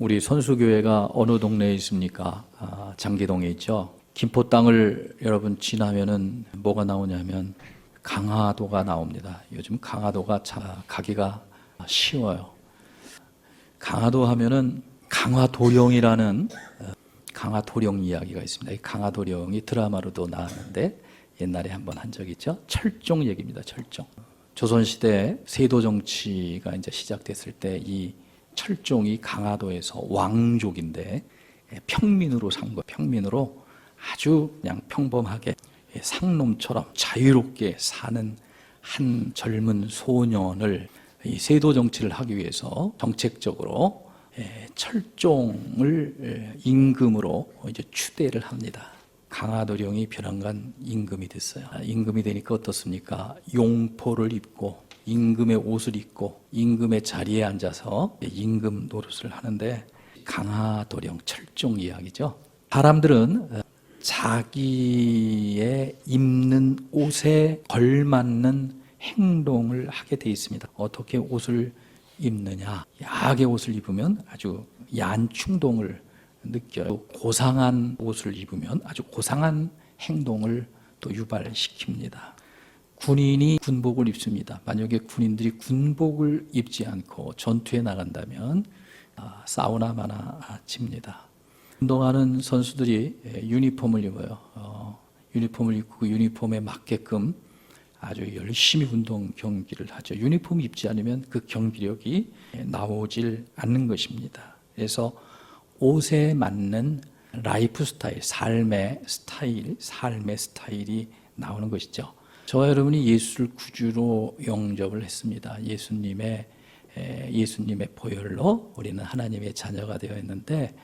우리 선수교회가 어느 동네에 있습니까? 장기동에 있죠. 김포 땅을 여러분 지나면은 뭐가 나오냐면 강화도가 나옵니다. 요즘 강화도가 가기가 쉬워요. 강화도 하면은 강화도령이라는 강화도령 이야기가 있습니다. 이 강화도령이 드라마로도 나왔는데 옛날에 한번 한 적이 있죠. 철종 얘기입니다. 철종. 조선시대 세도 정치가 이제 시작됐을 때 이 철종이 강화도에서 왕족인데 평민으로 산 거예요. 평민으로 아주 그냥 평범하게 상놈처럼 자유롭게 사는 한 젊은 소년을 이 세도 정치를 하기 위해서 정책적으로 철종을 임금으로 이제 추대를 합니다. 강화도령이 벼랑간 임금이 됐어요. 임금이 되니까 어떻습니까? 용포를 입고 임금의 옷을 입고 임금의 자리에 앉아서 임금 노릇을 하는데 강화도령 철종 이야기죠. 사람들은 자기의 입는 옷에 걸맞는 행동을 하게 돼 있습니다. 어떻게 옷을 입느냐? 야하게 옷을 입으면 아주 야한 충동을 느껴요. 고상한 옷을 입으면 아주 고상한 행동을 또 유발시킵니다. 군인이 군복을 입습니다. 만약에 군인들이 군복을 입지 않고 전투에 나간다면 싸우나 마나 칩니다. 운동하는 선수들이 유니폼을 입어요. 유니폼을 입고 그 유니폼에 맞게끔 아주 열심히 운동 경기를 하죠. 유니폼 입지 않으면 그 경기력이 나오질 않는 것입니다. 그래서 옷에 맞는 라이프 스타일, 삶의 스타일이 나오는 것이죠. 저와 여러분이 예수를 구주로 영접을 했습니다. 예수님의 보혈로 우리는 하나님의 자녀가 되어 있는데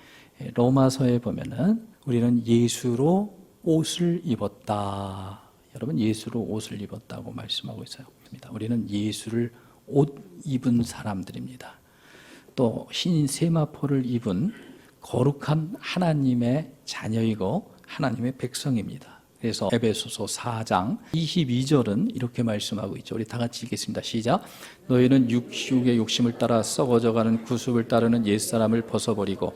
로마서에 보면은 우리는 예수로 옷을 입었다. 여러분 예수로 옷을 입었다고 말씀하고 있어요. 우리는 예수를 옷 입은 사람들입니다. 또 흰 세마포를 입은 거룩한 하나님의 자녀이고 하나님의 백성입니다. 그래서 에베소서 4장 22절은 이렇게 말씀하고 있죠. 우리 다 같이 읽겠습니다. 시작. 너희는 육의 욕심을 따라 썩어져가는 구습을 따르는 옛사람을 벗어버리고,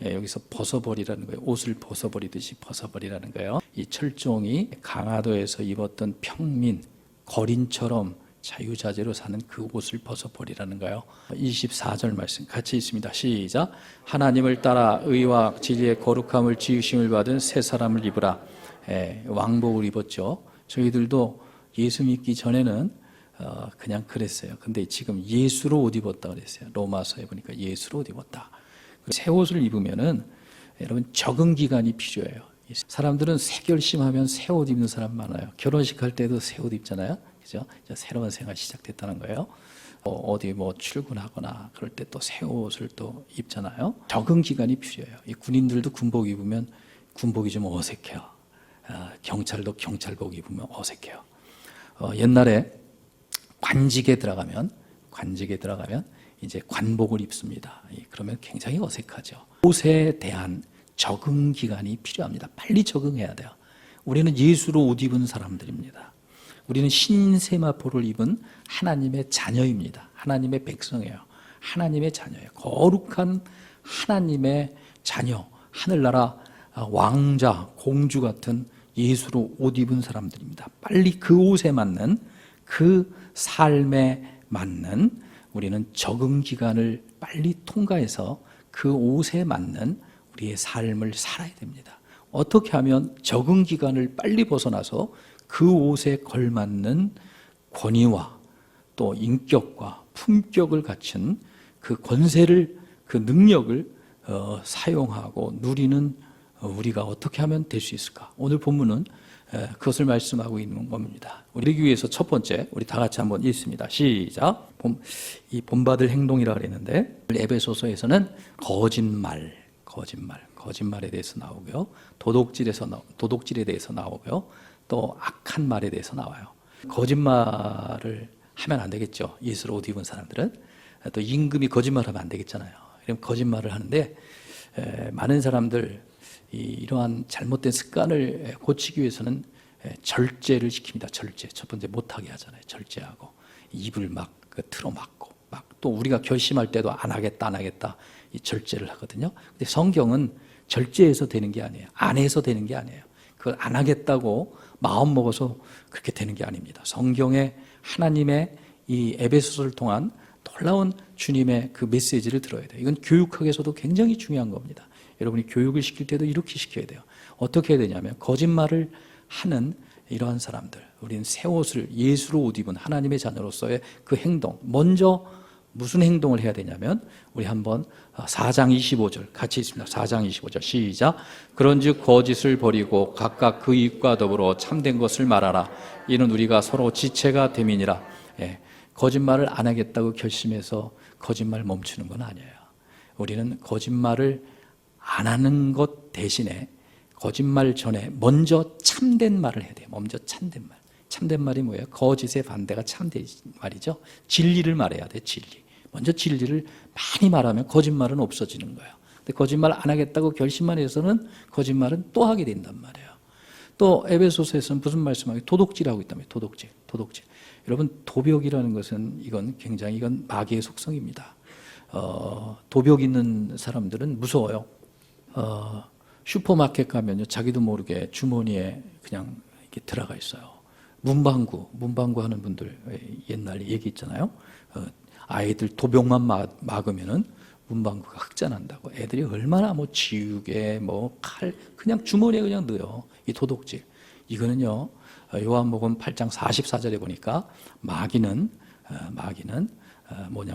여기서 벗어버리라는 거예요. 옷을 벗어버리듯이 벗어버리라는 거예요. 이 철종이 강화도에서 입었던 평민 거린처럼 자유자재로 사는 그 옷을 벗어버리라는 거예요. 24절 말씀 같이 있습니다. 시작. 하나님을 따라 의와 진리의 거룩함을 지으심을 받은 새 사람을 입으라. 왕복을 입었죠. 저희들도 예수 믿기 전에는 그냥 그랬어요. 근데 지금 예수로 옷 입었다 그랬어요. 로마서에 보니까 예수로 옷 입었다. 새 옷을 입으면은 여러분 적응 기간이 필요해요. 사람들은 새 결심하면 새 옷 입는 사람 많아요. 결혼식 할 때도 새 옷 입잖아요. 그죠? 새로운 생활 시작됐다는 거예요. 어디 출근하거나 그럴 때 또 새 옷을 또 입잖아요. 적응 기간이 필요해요. 이 군인들도 군복 입으면 군복이 좀 어색해요. 경찰도 경찰복 입으면 어색해요. 옛날에 관직에 들어가면 이제 관복을 입습니다. 그러면 굉장히 어색하죠. 옷에 대한 적응 기간이 필요합니다. 빨리 적응해야 돼요. 우리는 예수로 옷 입은 사람들입니다. 우리는 흰세마포를 입은 하나님의 자녀입니다. 하나님의 백성이에요. 하나님의 자녀예요. 거룩한 하나님의 자녀, 하늘나라 왕자, 공주 같은 예수로 옷 입은 사람들입니다. 빨리 그 옷에 맞는, 그 삶에 맞는 우리는 적응 기간을 빨리 통과해서 그 옷에 맞는 우리의 삶을 살아야 됩니다. 어떻게 하면 적응 기간을 빨리 벗어나서 그 옷에 걸맞는 권위와 또 인격과 품격을 갖춘 그 권세를, 그 능력을 사용하고 누리는 우리가 어떻게 하면 될 수 있을까? 오늘 본문은 그것을 말씀하고 있는 겁니다. 우리를 위해서 첫 번째, 우리 다 같이 한번 읽습니다. 시작. 이 본받을 행동이라고 그랬는데 에베소서에서는 거짓말에 대해서 나오고요. 도둑질에 대해서 나오고요. 또 악한 말에 대해서 나와요. 거짓말을 하면 안 되겠죠. 예수로 옷 입은 사람들은. 또 임금이 거짓말하면 안 되겠잖아요. 그럼 거짓말을 하는데 많은 사람들 이러한 잘못된 습관을 고치기 위해서는 절제를 시킵니다. 절제. 첫 번째 못하게 하잖아요. 절제하고 입을 막 틀어막고 막 또 우리가 결심할 때도 안 하겠다 이 절제를 하거든요. 근데 성경은 절제해서 되는 게 아니에요. 안 해서 되는 게 아니에요. 그걸 안 하겠다고 마음 먹어서 그렇게 되는 게 아닙니다. 성경에 하나님의 이 에베소서를 통한 놀라운 주님의 그 메시지를 들어야 돼요. 이건 교육학에서도 굉장히 중요한 겁니다. 여러분이 교육을 시킬 때도 이렇게 시켜야 돼요. 어떻게 해야 되냐면 거짓말을 하는 이러한 사람들, 우리는 새 옷을 예수로 옷 입은 하나님의 자녀로서의 그 행동, 먼저 무슨 행동을 해야 되냐면 우리 한번 4장 25절 같이 있습니다. 4장 25절 시작. 그런즉 거짓을 버리고 각각 그 입과 더불어 참된 것을 말하라. 이는 우리가 서로 지체가 됨이니라. 거짓말을 안 하겠다고 결심해서 거짓말 멈추는 건 아니에요. 우리는 거짓말을 안 하는 것 대신에 거짓말 전에 먼저 참된 말을 해야 돼요. 먼저 참된 말. 참된 말이 뭐예요? 거짓의 반대가 참된 말이죠. 진리를 말해야 돼. 진리. 먼저 진리를 많이 말하면 거짓말은 없어지는 거예요. 근데 거짓말 안 하겠다고 결심만 해서는 거짓말은 또 하게 된단 말이에요. 또 에베소서에서는 무슨 말씀하고 도둑질하고 있다며. 도둑질. 여러분 도벽이라는 것은 이건 굉장히 이건 마귀의 속성입니다. 도벽 있는 사람들은 무서워요. 슈퍼마켓 가면요 자기도 모르게 주머니에 그냥 이렇게 들어가 있어요. 문방구 하는 분들 옛날에 얘기 있잖아요. 아이들 도벽만 막으면은 문방구가 흑자난다고. 애들이 얼마나 뭐 지우개, 뭐 칼, 그냥 주머니에 그냥 넣어요. 이 도둑질. 이거는요, 요한복음 8장 44절에 보니까 마귀는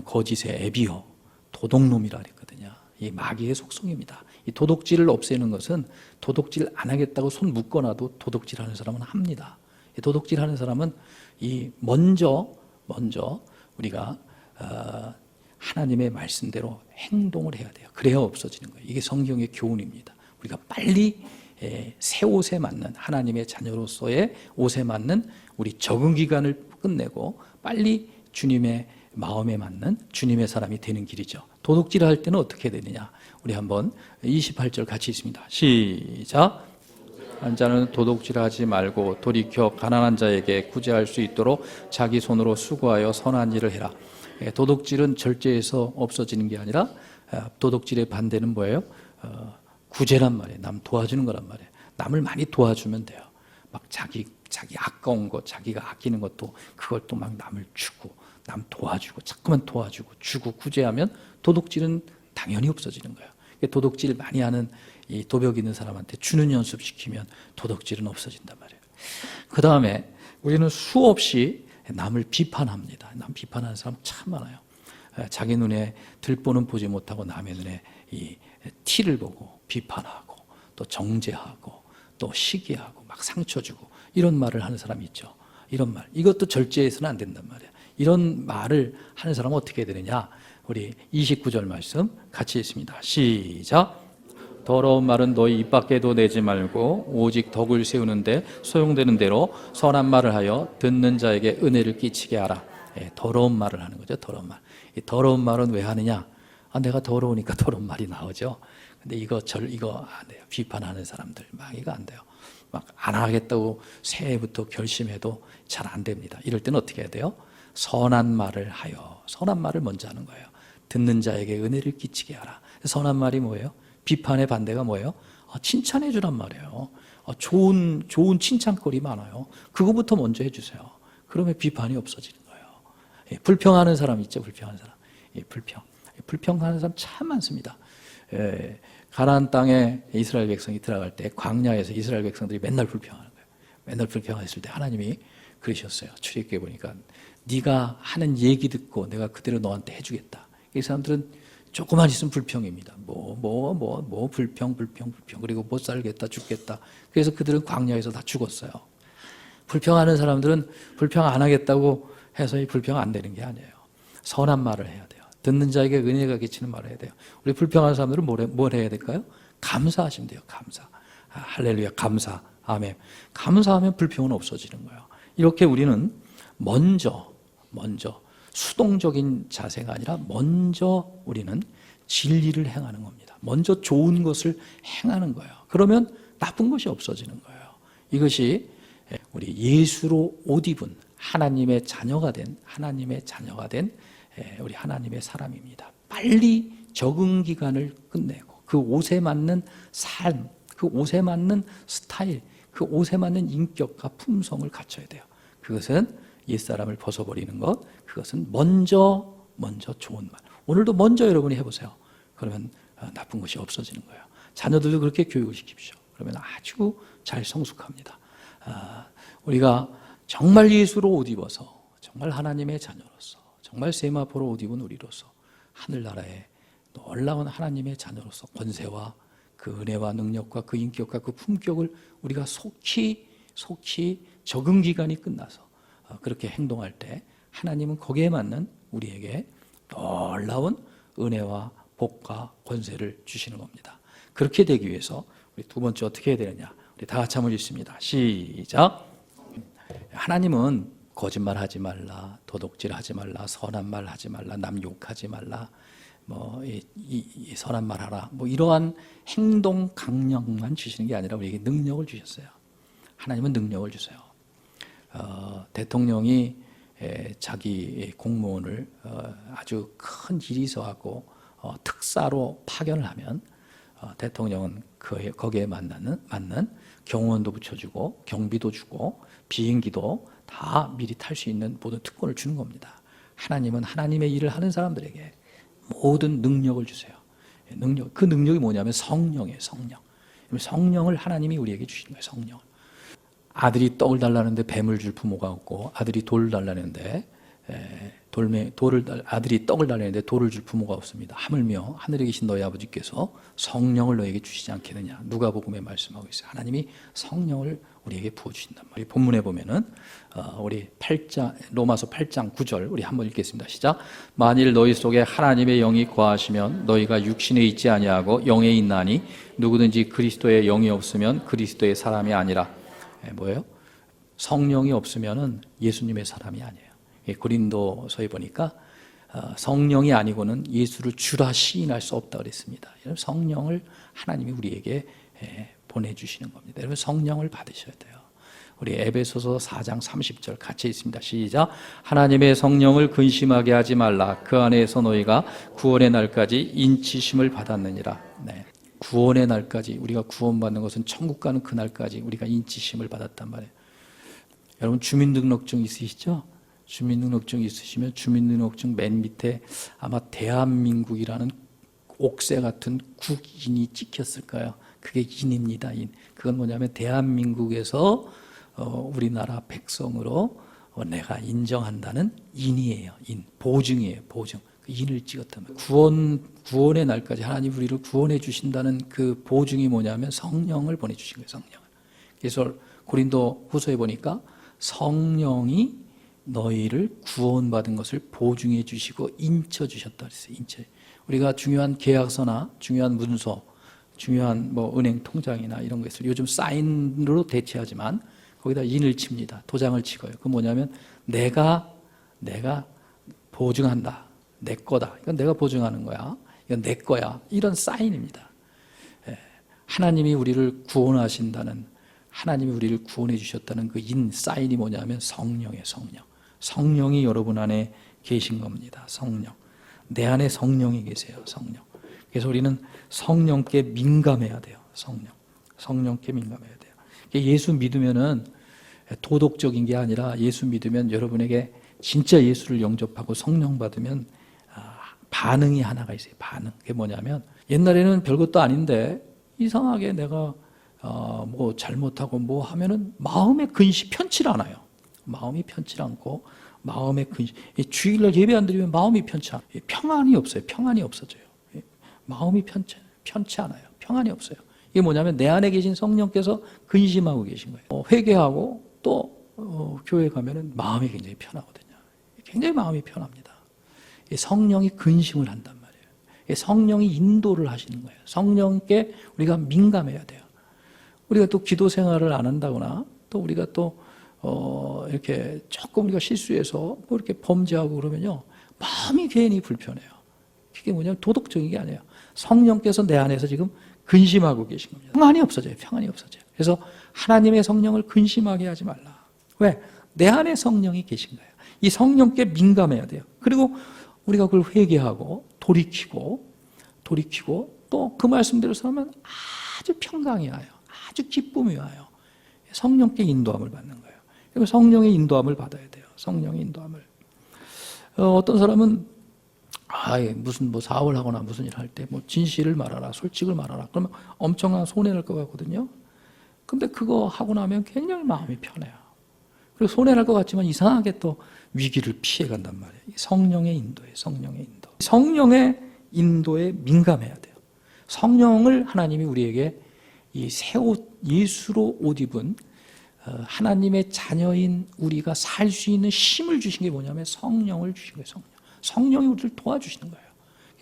거짓의 애비요, 도둑놈이라 그랬거든요. 이 마귀의 속성입니다. 이 도둑질을 없애는 것은 도둑질 안 하겠다고 손 묶어놔도 도둑질 하는 사람은 합니다. 이 도둑질 하는 사람은 이 먼저 우리가 하나님의 말씀대로 행동을 해야 돼요. 그래야 없어지는 거예요. 이게 성경의 교훈입니다. 우리가 빨리 새 옷에 맞는 하나님의 자녀로서의 옷에 맞는 우리 적응 기간을 끝내고 빨리 주님의 마음에 맞는 주님의 사람이 되는 길이죠. 도둑질을 할 때는 어떻게 되느냐? 우리 한번 28절 같이 있습니다. 시작. 한 자는 도둑질하지 말고 돌이켜 가난한 자에게 구제할 수 있도록 자기 손으로 수고하여 선한 일을 해라. 도둑질은 절제해서 없어지는 게 아니라 도둑질의 반대는 뭐예요? 구제란 말이에요. 남 도와주는 거란 말이에요. 남을 많이 도와주면 돼요. 막 자기 아까운 것, 자기가 아끼는 것도 그걸 또 막 남을 주고 남 도와주고 자꾸만 도와주고 주고 구제하면 도둑질은 당연히 없어지는 거예요. 도둑질 많이 하는 이 도벽 있는 사람한테 주는 연습시키면 도둑질은 없어진단 말이에요. 그 다음에 우리는 수없이 남을 비판합니다. 남 비판하는 사람 참 많아요. 자기 눈에 들보는 보지 못하고 남의 눈에 이 티를 보고 비판하고 또 정죄하고 또 시기하고 막 상처 주고 이런 말을 하는 사람이 있죠. 이런 말. 이것도 절제해서는 안 된단 말이에요. 이런 말을 하는 사람은 어떻게 해야 되느냐? 우리 29절 말씀 같이 있습니다. 시작. 더러운 말은 너희 입 밖에도 내지 말고 오직 덕을 세우는데 소용되는 대로 선한 말을 하여 듣는 자에게 은혜를 끼치게 하라. 더러운 말을 하는 거죠. 더러운 말. 이 더러운 말은 왜 하느냐? 내가 더러우니까 더러운 말이 나오죠. 근데 이거 안 돼요. 비판하는 사람들 막 이거 안 돼요. 막 안 하겠다고 새해부터 결심해도 잘 안 됩니다. 이럴 때는 어떻게 해야 돼요? 선한 말을 하여. 선한 말을 먼저 하는 거예요. 듣는 자에게 은혜를 끼치게 하라. 선한 말이 뭐예요? 비판의 반대가 뭐예요? 칭찬해 주란 말이에요. 좋은 칭찬거리 많아요. 그거부터 먼저 해주세요. 그러면 비판이 없어지는 거예요. 불평하는 사람 있죠? 불평하는 사람. 불평하는 사람 참 많습니다. 가나안 땅에 이스라엘 백성이 들어갈 때 광야에서 이스라엘 백성들이 맨날 불평하는 거예요. 맨날 불평했을 때 하나님이 그러셨어요. 출애굽기에 보니까 네가 하는 얘기 듣고 내가 그대로 너한테 해주겠다. 이 사람들은 조금만 있으면 불평입니다. 불평. 그리고 못 살겠다, 죽겠다. 그래서 그들은 광야에서 다 죽었어요. 불평하는 사람들은 불평 안 하겠다고 해서 이 불평 안 되는 게 아니에요. 선한 말을 해야 돼요. 듣는 자에게 은혜가 끼치는 말을 해야 돼요. 우리 불평하는 사람들은 뭘 해야 될까요? 감사하시면 돼요. 감사. 할렐루야, 감사. 아멘. 감사하면 불평은 없어지는 거예요. 이렇게 우리는 먼저 수동적인 자세가 아니라 먼저 우리는 진리를 행하는 겁니다. 먼저 좋은 것을 행하는 거예요. 그러면 나쁜 것이 없어지는 거예요. 이것이 우리 예수로 옷 입은 하나님의 자녀가 된 우리 하나님의 사람입니다. 빨리 적응 기간을 끝내고 그 옷에 맞는 삶, 그 옷에 맞는 스타일, 그 옷에 맞는 인격과 품성을 갖춰야 돼요. 그것은 옛사람을 벗어버리는 것, 그것은 먼저 좋은 말. 오늘도 먼저 여러분이 해보세요. 그러면 나쁜 것이 없어지는 거예요. 자녀들도 그렇게 교육을 시킵시오. 그러면 아주 잘 성숙합니다. 우리가 정말 예수로 옷 입어서, 정말 하나님의 자녀로서, 정말 세마포로 옷 입은 우리로서 하늘나라에 놀라운 하나님의 자녀로서 권세와 그 은혜와 능력과 그 인격과 그 품격을 우리가 속히 적응 기간이 끝나서 그렇게 행동할 때 하나님은 거기에 맞는 우리에게 놀라운 은혜와 복과 권세를 주시는 겁니다. 그렇게 되기 위해서 우리 두 번째 어떻게 해야 되느냐? 우리 다 같이 한번 읽습니다. 시작. 하나님은 거짓말하지 말라, 도둑질하지 말라, 선한 말 하지 말라, 남 욕하지 말라, 이 선한 말 하라, 이러한 행동 강령만 주시는 게 아니라 우리에게 능력을 주셨어요. 하나님은 능력을 주세요. 대통령이 자기 공무원을 아주 큰 질의서하고 특사로 파견을 하면 대통령은 거기에 맞는 경호원도 붙여주고 경비도 주고 비행기도 다 미리 탈 수 있는 모든 특권을 주는 겁니다. 하나님은 하나님의 일을 하는 사람들에게 모든 능력을 주세요. 그 능력이 뭐냐면 성령이에요. 성령을 하나님이 우리에게 주시는 거예요. 성령. 아들이 떡을 달라는데 뱀을 줄 부모가 없고, 아들이 돌을 달라는데 아들이 떡을 달라는데 돌을 줄 부모가 없습니다. 하물며 하늘에 계신 너희 아버지께서 성령을 너에게 주시지 않겠느냐. 누가복음에 말씀하고 있어요. 하나님이 성령을 우리에게 부어주신단 말이에요. 본문에 보면은 우리 로마서 8장 9절 우리 한번 읽겠습니다. 시작. 만일 너희 속에 하나님의 영이 거하시면 너희가 육신에 있지 아니하고 영에 있나니 누구든지 그리스도의 영이 없으면 그리스도의 사람이 아니라. 뭐예요? 성령이 없으면은 예수님의 사람이 아니에요. 고린도서에 보니까 성령이 아니고는 예수를 주라 시인할 수 없다 그랬습니다. 성령을 하나님이 우리에게 보내주시는 겁니다. 여러분 성령을 받으셔야 돼요. 우리 에베소서 4장 30절 같이 있습니다. 시작. 하나님의 성령을 근심하게 하지 말라. 그 안에서 너희가 구원의 날까지 인치심을 받았느니라. 네. 구원의 날까지, 우리가 구원받는 것은 천국 가는 그날까지 우리가 인치심을 받았단 말이에요. 여러분 주민등록증 있으시죠? 주민등록증 있으시면 주민등록증 맨 밑에 아마 대한민국이라는 옥새 같은 국인이 찍혔을 거예요. 그게 인입니다. 인. 그건 뭐냐면 대한민국에서 우리나라 백성으로 내가 인정한다는 인이에요. 인. 보증이에요. 보증. 그 인을 찍었단 말이에요. 구원의 날까지 하나님 우리를 구원해 주신다는 그 보증이 뭐냐면 성령을 보내주신 거예요. 성령을. 그래서 고린도 후서에 보니까 성령이 너희를 구원받은 것을 보증해 주시고 인쳐 주셨다 그랬어요. 인쳐. 우리가 중요한 계약서나 중요한 문서, 중요한 은행 통장이나 이런 것을 요즘 사인으로 대체하지만 거기다 인을 칩니다. 도장을 찍어요. 그 뭐냐면 내가 보증한다. 내 거다. 이건 내가 보증하는 거야. 이건 내 거야. 이런 사인입니다. 하나님이 우리를 구원하신다는, 하나님이 우리를 구원해 주셨다는 그 인, 사인이 뭐냐면 성령이에요. 성령. 성령이 여러분 안에 계신 겁니다. 성령. 내 안에 성령이 계세요. 성령. 그래서 우리는 성령께 민감해야 돼요. 성령께 민감해야 돼요. 예수 믿으면은 도덕적인 게 아니라 예수 믿으면 여러분에게 진짜 예수를 영접하고 성령 받으면 반응이 하나가 있어요. 반응. 그게 뭐냐면 옛날에는 별것도 아닌데 이상하게 내가 잘못하고 하면은 마음의 근심 편치 않아요. 마음이 편치 않고 마음의 근심. 주일날 예배 안 드리면 마음이 편치 않아요. 평안이 없어요. 평안이 없어져요. 마음이 편치 않아요. 평안이 없어요. 이게 뭐냐면 내 안에 계신 성령께서 근심하고 계신 거예요. 회개하고 또 교회 가면은 마음이 굉장히 편하거든요. 굉장히 마음이 편합니다. 성령이 근심을 한단 말이에요. 성령이 인도를 하시는 거예요. 성령께 우리가 민감해야 돼요. 우리가 또 기도 생활을 안 한다거나 또 우리가 또 이렇게 조금 우리가 실수해서 이렇게 범죄하고 그러면요 마음이 괜히 불편해요. 그게 뭐냐면 도덕적인 게 아니에요. 성령께서 내 안에서 지금 근심하고 계신 겁니다. 평안이 없어져요. 평안이 없어져요. 그래서 하나님의 성령을 근심하게 하지 말라. 왜? 내 안에 성령이 계신 거예요. 이 성령께 민감해야 돼요. 그리고 우리가 그걸 회개하고 돌이키고 또 그 말씀대로 살면 아주 평강이 와요. 아주 기쁨이 와요. 성령께 인도함을 받는 거예요. 그래서 성령의 인도함을 받아야 돼요. 성령의 인도함을. 어떤 사람은 무슨 뭐 사업을 하거나 무슨 일 할 때 뭐 진실을 말하라, 솔직을 말하라. 그러면 엄청난 손해날 것 같거든요. 근데 그거 하고 나면 굉장히 마음이 편해요. 그리고 손해날 것 같지만 이상하게 또 위기를 피해간단 말이에요. 성령의 인도예요. 성령의 인도. 성령의 인도에 민감해야 돼요. 성령을 하나님이 우리에게 이 새 옷, 예수로 옷 입은 하나님의 자녀인 우리가 살 수 있는 힘을 주신 게 뭐냐면 성령을 주신 거예요. 성령이 우리를 도와주시는 거예요.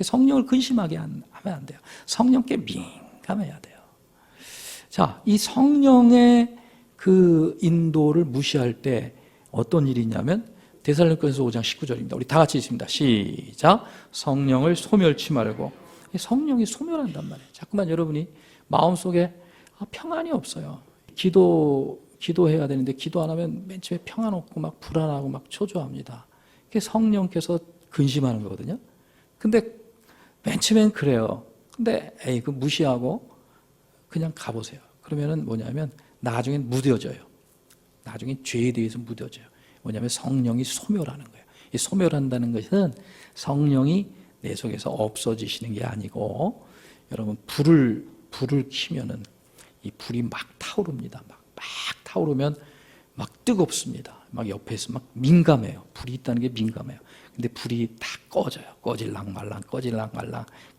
성령을 근심하게 하면 안 돼요. 성령께 민감해야 돼요. 자, 이 성령의 그 인도를 무시할 때 어떤 일이 있냐면 데살로니가서 5장 19절입니다. 우리 다 같이 읽습니다. 시작. 성령을 소멸치 말고. 성령이 소멸한단 말이에요. 자꾸만 여러분이 마음속에 평안이 없어요. 기도해야 되는데 기도 안 하면 맨 처음에 평안 없고 막 불안하고 막 초조합니다. 그게 성령께서 근심하는 거거든요. 근데 맨 처음엔 그래요. 근데 그 무시하고 그냥 가보세요. 그러면은 뭐냐면 나중엔 무뎌져요. 나중엔 죄에 대해서 무뎌져요. 뭐냐면 성령이 소멸하는 거예요. 이 소멸한다는 것은 성령이 내 속에서 없어지시는 게 아니고, 여러분 불을 켜면은 이 불이 막 타오릅니다. 막 타오르면 막 뜨겁습니다. 막 옆에서 막 민감해요. 불이 있다는 게 민감해요. 근데 불이 다 꺼져요. 꺼질랑 말랑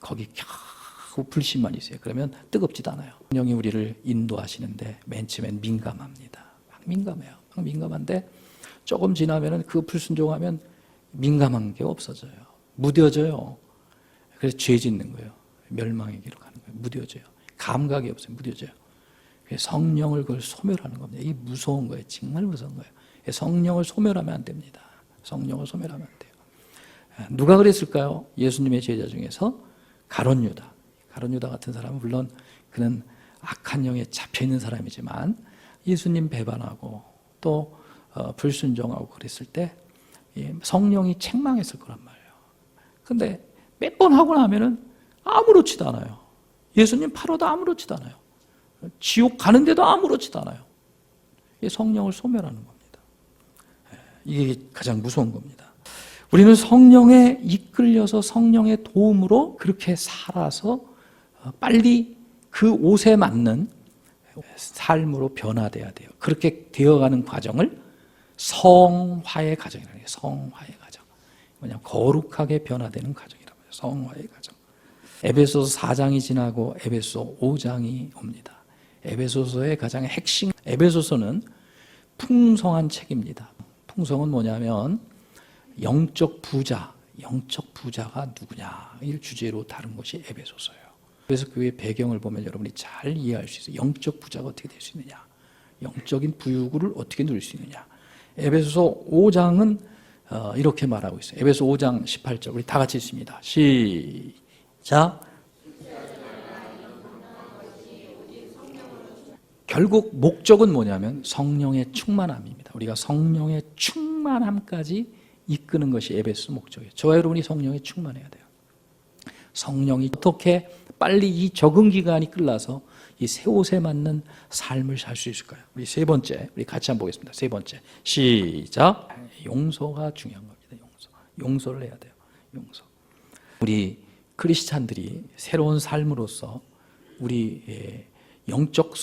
거기 겨우 불씨만 있어요. 그러면 뜨겁지도 않아요. 성령이 우리를 인도하시는데 맨 처음엔 민감합니다. 막 민감해요. 막 민감한데 조금 지나면은 그 불순종하면 민감한 게 없어져요. 무뎌져요. 그래서 죄 짓는 거예요. 멸망의 길로 가는 거예요. 무뎌져요. 감각이 없어요. 무뎌져요. 성령을 그걸 소멸하는 겁니다. 이게 무서운 거예요. 정말 무서운 거예요. 성령을 소멸하면 안 됩니다. 성령을 소멸하면 안 돼요. 누가 그랬을까요? 예수님의 제자 중에서 가룟 유다 같은 사람은 물론 그는 악한 영에 잡혀있는 사람이지만 예수님 배반하고 또 불순종하고 그랬을 때 성령이 책망했을 거란 말이에요. 근데 몇 번 하고 나면은 아무렇지도 않아요. 예수님 팔아도 아무렇지도 않아요. 지옥 가는데도 아무렇지도 않아요. 성령을 소멸하는 겁니다. 이게 가장 무서운 겁니다. 우리는 성령에 이끌려서 성령의 도움으로 그렇게 살아서 빨리 그 옷에 맞는 삶으로 변화돼야 돼요. 그렇게 되어가는 과정을 성화의 과정이라는 거예요. 성화의 과정. 뭐냐면 거룩하게 변화되는 과정이라고 해요. 성화의 과정. 에베소서 4장이 지나고 에베소 5장이 옵니다. 에베소서의 가장 핵심, 에베소서는 풍성한 책입니다. 풍성은 뭐냐면 영적 부자가 누구냐 이 주제로 다룬 것이 에베소서예요. 그래서 그의 배경을 보면 여러분이 잘 이해할 수 있어요. 영적 부자가 어떻게 될 수 있느냐, 영적인 부유구를 어떻게 누릴 수 있느냐. 에베소서 5장은 이렇게 말하고 있어요. 에베소 5장 18절 우리 다 같이 읽습니다. 시작. 결국 목적은 뭐냐면 성령의 충만함입니다. 우리가 성령의 충만함까지 이끄는 것이 에베소 목적이에요. 저와 여러분이 성령에 충만해야 돼요. 성령이 어떻게 빨리 이 적응 기간이 끝나서 이 새 옷에 맞는 삶을 살 수 있을까요? 우리 세 번째, 우리 같이 한번 보겠습니다. 세 번째, 시작. 용서가 중요한 겁니다. 용서를 해야 돼요. 용서. 우리 크리스찬들이 새로운 삶으로서 우리 영적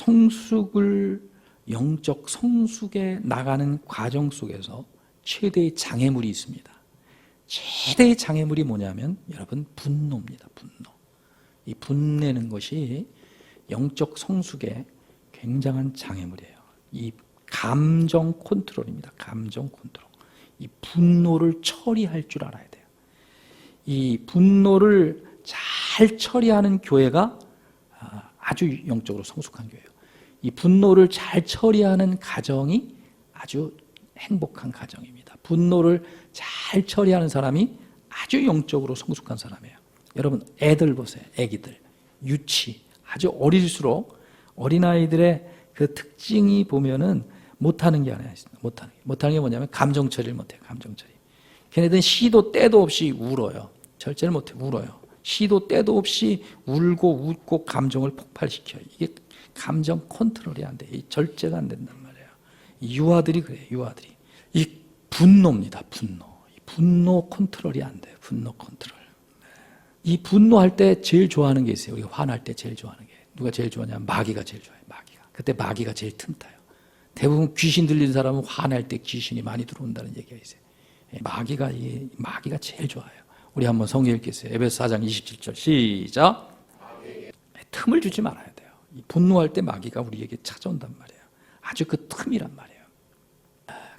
성숙에 나가는 과정 속에서 최대의 장애물이 있습니다. 최대의 장애물이 뭐냐면 여러분 분노입니다. 분노. 이 분내는 것이 영적 성숙의 굉장한 장애물이에요. 이 감정 컨트롤입니다. 감정 컨트롤. 이 분노를 처리할 줄 알아야 돼요. 이 분노를 잘 처리하는 교회가 아주 영적으로 성숙한 교회예요. 이 분노를 잘 처리하는 가정이 아주 행복한 가정입니다. 분노를 잘 처리하는 사람이 아주 영적으로 성숙한 사람이에요. 여러분 애들 보세요. 애기들 유치 아주 어릴수록 어린아이들의 그 특징이 보면은 못하는 게 하나 있습니다. 못하는 게 뭐냐면 감정 처리를 못해요. 감정 처리. 걔네들은 시도 때도 없이 울어요. 절제를 못해 울어요. 시도 때도 없이 울고 웃고 감정을 폭발시켜요. 이게 감정 컨트롤이 안 돼. 절제가 안 된단 말이에요. 유아들이 그래요. 유아들이. 이 분노입니다. 분노. 이 분노 컨트롤이 안 돼요. 분노 컨트롤. 이 분노할 때 제일 좋아하는 게 있어요. 우리가 화날 때 제일 좋아하는 게. 누가 제일 좋아하냐면 마귀가 제일 좋아해요. 마귀가. 그때 마귀가 제일 틈타요. 대부분 귀신 들리는 사람은 화날 때 귀신이 많이 들어온다는 얘기가 있어요. 마귀가 제일 좋아해요. 우리 한번 성경 읽겠어요. 에베소 4장 27절 시작. 틈을 주지 말아야 돼요. 분노할 때 마귀가 우리에게 찾아온단 말이에요. 아주 그 틈이란 말이에요.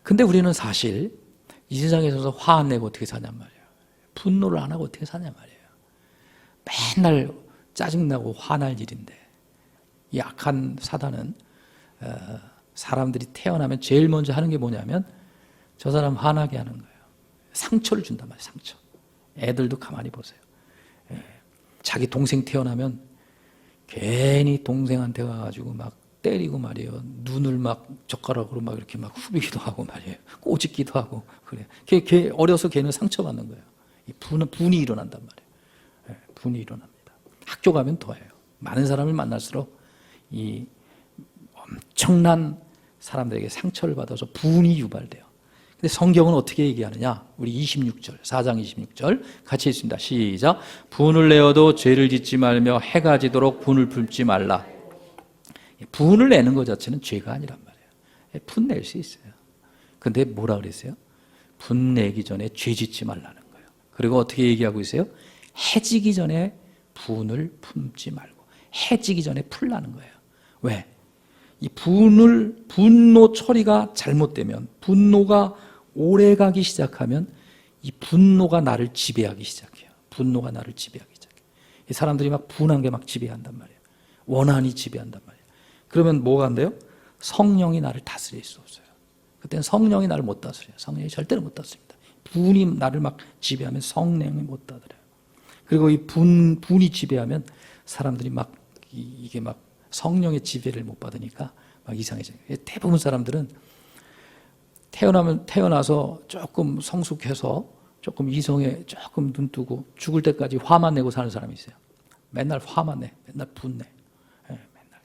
근데 우리는 사실 이 세상에 서서 화 안 내고 어떻게 사냔 말이에요. 분노를 안 하고 어떻게 사냔 말이에요. 맨날 짜증나고 화날 일인데 이 악한 사단은 사람들이 태어나면 제일 먼저 하는 게 뭐냐면 저 사람 화나게 하는 거예요. 상처를 준단 말이에요. 상처. 애들도 가만히 보세요. 자기 동생 태어나면 괜히 동생한테 가가지고 막 때리고 말이에요. 눈을 막 젓가락으로 막 이렇게 막 후비기도 하고 말이에요. 꼬집기도 하고 그래. 걔 어려서 걔는 상처받는 거예요. 분이 일어난단 말이에요. 분이 일어납니다. 학교 가면 더해요. 많은 사람을 만날수록 이 엄청난 사람들에게 상처를 받아서 분이 유발돼요. 근데 성경은 어떻게 얘기하느냐? 우리 26절, 4장 26절 같이 읽습니다. 시작. 분을 내어도 죄를 짓지 말며 해가 지도록 분을 품지 말라. 분을 내는 것 자체는 죄가 아니란 말이에요. 분 낼 수 있어요. 근데 뭐라 그랬어요? 분 내기 전에 죄 짓지 말라는 거예요. 그리고 어떻게 얘기하고 있어요? 해지기 전에 분을 품지 말고 해지기 전에 풀라는 거예요. 왜? 이 분노 처리가 잘못되면, 분노가 오래가기 시작하면 이 분노가 나를 지배하기 시작해요. 분노가 나를 지배하기 시작해요. 이 사람들이 막 분한 게 막 지배한단 말이에요. 원한이 지배한단 말이에요. 그러면 뭐가 안 돼요? 성령이 나를 다스릴 수 없어요. 그때는 성령이 나를 못 다스려요. 성령이 절대로 못 다스립니다. 분이 나를 막 지배하면 성령이 못 다스려요. 그리고 이 분이 지배하면 사람들이 막 이게 막 성령의 지배를 못 받으니까 막 이상해져요. 대부분 사람들은 태어나서 조금 성숙해서 조금 이성에 조금 눈뜨고 죽을 때까지 화만 내고 사는 사람이 있어요. 맨날 화만 내, 맨날 분내. 맨날.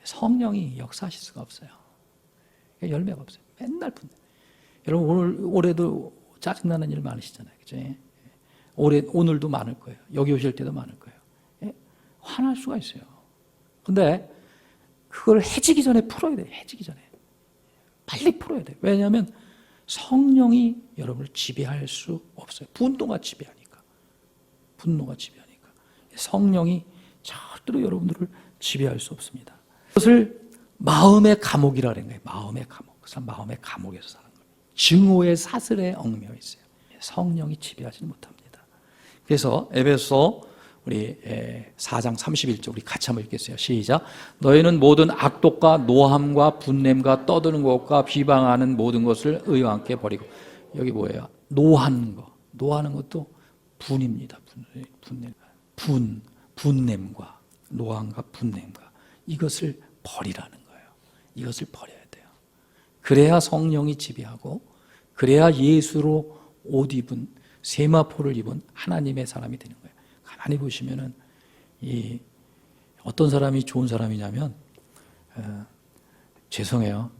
성령이 역사하실 수가 없어요. 열매가 없어요. 맨날 분내. 여러분 올해도 짜증나는 일 많으시잖아요. 그죠? 오늘도 많을 거예요. 여기 오실 때도 많을 거예요. 화날 수가 있어요. 근데 그걸 해지기 전에 풀어야 돼요. 해지기 전에. 빨리 풀어야 돼요. 왜냐하면 성령이 여러분을 지배할 수 없어요. 분노가 지배하니까. 분노가 지배하니까. 성령이 절대로 여러분들을 지배할 수 없습니다. 그것을 마음의 감옥이라는 거예요. 마음의 감옥. 그래서 마음의 감옥에서 사는 거예요. 증오의 사슬에 얽매여 있어요. 성령이 지배하지 못합니다. 그래서 에베소 우리 4장 31절 우리 같이 한번 읽겠어요. 시작. 너희는 모든 악독과 노함과 분냄과 떠드는 것과 비방하는 모든 것을 의와 함께 버리고. 여기 뭐예요? 노하는 거. 노하는 것도 분입니다. 분냄과 노함과 분냄과 이것을 버리라는 거예요. 이것을 버려야 돼요. 그래야 성령이 지배하고 그래야 예수로 옷 입은 세마포를 입은 하나님의 사람이 되는 거예요. 가만히 보시면은 이 어떤 사람이 좋은 사람이냐면 죄송해요.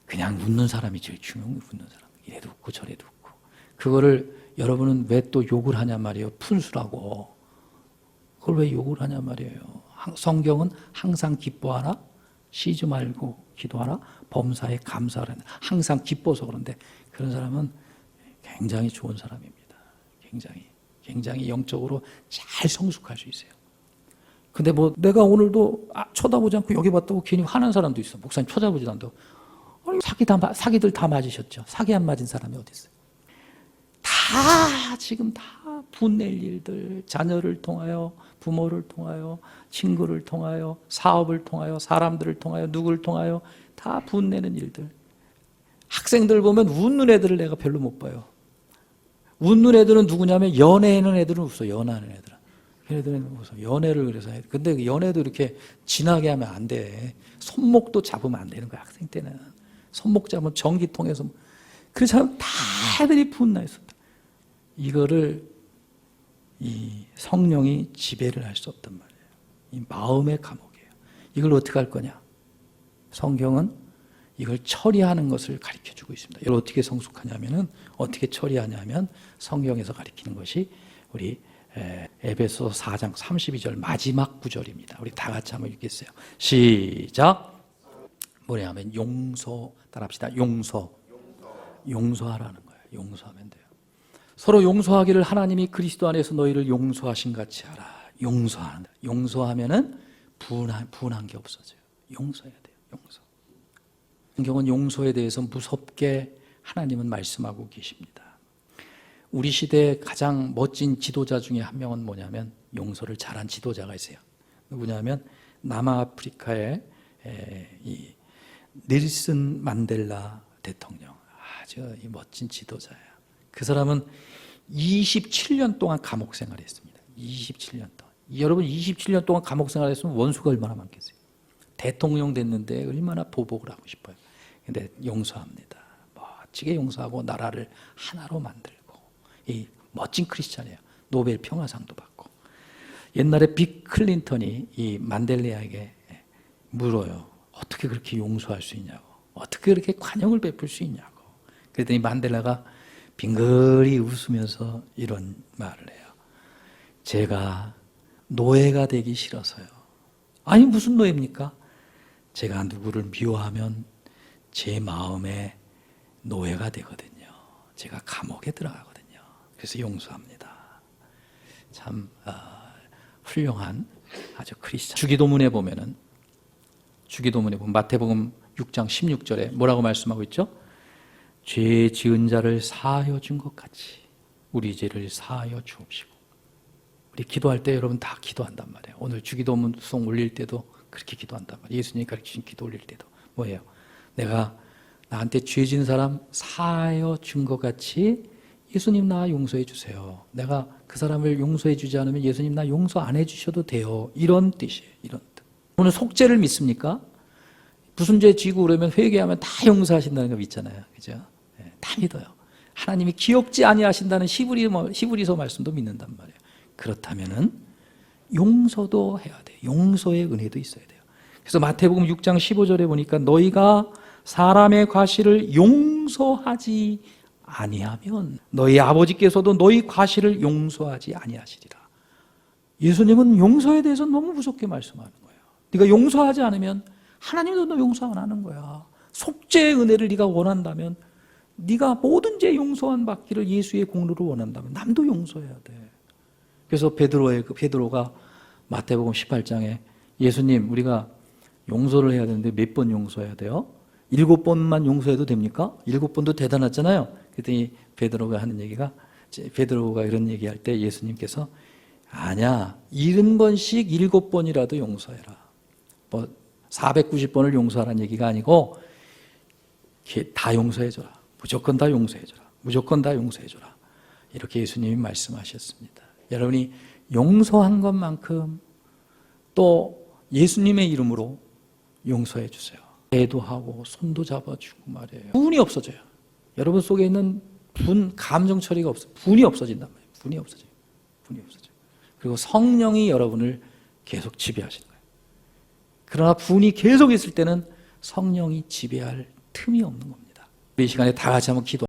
그냥 웃는 사람이 제일 중요해요. 웃는 사람. 이래도 웃고 저래도 웃고. 그거를 여러분은 왜 또 욕을 하냐 말이에요. 푼수라고. 그걸 왜 욕을 하냐 말이에요. 성경은 항상 기뻐하라. 쉬지 말고 기도하라. 범사에 감사하라. 항상 기뻐서 그런데 그런 사람은 굉장히 좋은 사람입니다. 굉장히 영적으로 잘 성숙할 수 있어요. 근데 뭐 내가 오늘도 쳐다보지 않고 여기 봤다고 괜히 화난 사람도 있어. 목사님 쳐다보지도 않는다고. 아니, 사기들 다 맞으셨죠. 사기 안 맞은 사람이 어디 있어요? 지금 다 분낼 일들, 자녀를 통하여, 부모를 통하여, 친구를 통하여, 사업을 통하여, 사람들을 통하여, 누구를 통하여 다 분내는 일들. 학생들 보면 웃는 애들을 내가 별로 못 봐요. 웃는 애들은 누구냐면 연애하는 애들은 웃어. 연하는 애들은. 걔네들은 웃어. 연애를 그래서 해. 근데 그 연애도 이렇게 진하게 하면 안 돼. 손목도 잡으면 안 되는 거야. 학생 때는. 손목 잡으면 전기통에서. 그 사람 다 애들이 분나 있어. 이거를 이 성령이 지배를 할 수 없단 말이에요. 이 마음의 감옥이에요. 이걸 어떻게 할 거냐? 성경은 이걸 처리하는 것을 가르쳐주고 있습니다. 이걸 어떻게 성숙하냐면은, 어떻게 처리하냐면, 성경에서 가르치는 것이 우리 에베소 4장 32절 마지막 구절입니다. 우리 다 같이 한번 읽겠어요. 시작. 뭐냐면 용서, 따라합시다. 용서하라는 거예요. 용서하면 돼요. 서로 용서하기를 하나님이 그리스도 안에서 너희를 용서하신 같이 하라. 용서한다. 용서하면은 분한 게 없어져요. 용서해야 돼요. 용서. 성경은 용서에 대해서 무섭게 하나님은 말씀하고 계십니다. 우리 시대의 가장 멋진 지도자 중에 한 명은 뭐냐면 용서를 잘한 지도자가 있어요. 누구냐면 남아프리카의 이 넬슨 만델라 대통령. 아주 멋진 지도자예요. 그 사람은 27년 동안 감옥 생활했습니다. 27년 동안. 여러분 27년 동안 감옥 생활했으면 원수가 얼마나 많겠어요. 대통령 됐는데 얼마나 보복을 하고 싶어요. 근데 용서합니다. 멋지게 용서하고 나라를 하나로 만들고, 이 멋진 크리스찬이에요. 노벨 평화상도 받고. 옛날에 빅 클린턴이 이 만델라에게 물어요. 어떻게 그렇게 용서할 수 있냐고. 어떻게 그렇게 관용을 베풀 수 있냐고. 그랬더니 만델라가 빙글이 웃으면서 이런 말을 해요. 제가 노예가 되기 싫어서요. 아니 무슨 노예입니까? 제가 누구를 미워하면 제 마음에 노예가 되거든요. 제가 감옥에 들어가거든요. 그래서 용서합니다. 참 훌륭한 아주 크리스찬. 주기도문에 보면 마태복음 6장 16절에 뭐라고 말씀하고 있죠? 죄 지은 자를 사하여 준 것 같이 우리 죄를 사하여 주옵시고. 우리 기도할 때 여러분 다 기도한단 말이에요. 오늘 주기도문송 올릴 때도 그렇게 기도한단 말이에요. 예수님이 가르치신 기도 올릴 때도 뭐예요? 내가 나한테 죄 지은 사람 사하여 준 것 같이 예수님 나 용서해 주세요. 내가 그 사람을 용서해 주지 않으면 예수님 나 용서 안 해 주셔도 돼요. 이런 뜻이에요. 이런 뜻. 오늘 속죄를 믿습니까? 무슨 죄 지고 그러면 회개하면 다 용서하신다는 거 믿잖아요. 그죠? 네, 다 믿어요. 하나님이 기억지 아니하신다는 히브리서 말씀도 믿는단 말이에요. 그렇다면은 용서도 해야 돼요. 용서의 은혜도 있어야 돼요. 그래서 마태복음 6장 15절에 보니까 너희가 사람의 과실을 용서하지 아니하면 너희 아버지께서도 너희 과실을 용서하지 아니하시리라. 예수님은 용서에 대해서 너무 무섭게 말씀하는 거예요. 네가 용서하지 않으면 하나님도 너 용서 안 하는 거야. 속죄의 은혜를 네가 원한다면, 네가 모든 죄 용서한 받기를 예수의 공로로 원한다면 남도 용서해야 돼. 그래서 베드로가 마태복음 18장에 예수님 우리가 용서를 해야 되는데 몇 번 용서해야 돼요? 7번만 용서해도 됩니까? 7번도 대단하잖아요. 그랬더니 베드로가 이런 얘기할 때 예수님께서 아니야, 70번씩 7번이라도 용서해라. 490번을 용서하라는 얘기가 아니고 다 용서해줘라. 무조건 다 용서해줘라. 무조건 다 용서해줘라. 이렇게 예수님이 말씀하셨습니다. 여러분이 용서한 것만큼 또 예수님의 이름으로 용서해 주세요. 애도하고 손도 잡아주고 말이에요. 분이 없어져요. 여러분 속에 있는 감정 처리가 분이 없어진단 말이에요. 분이 없어져요. 그리고 성령이 여러분을 계속 지배하시는 거예요. 그러나 분이 계속 있을 때는 성령이 지배할 틈이 없는 겁니다. 우리 이 시간에 다 같이 한번 기도.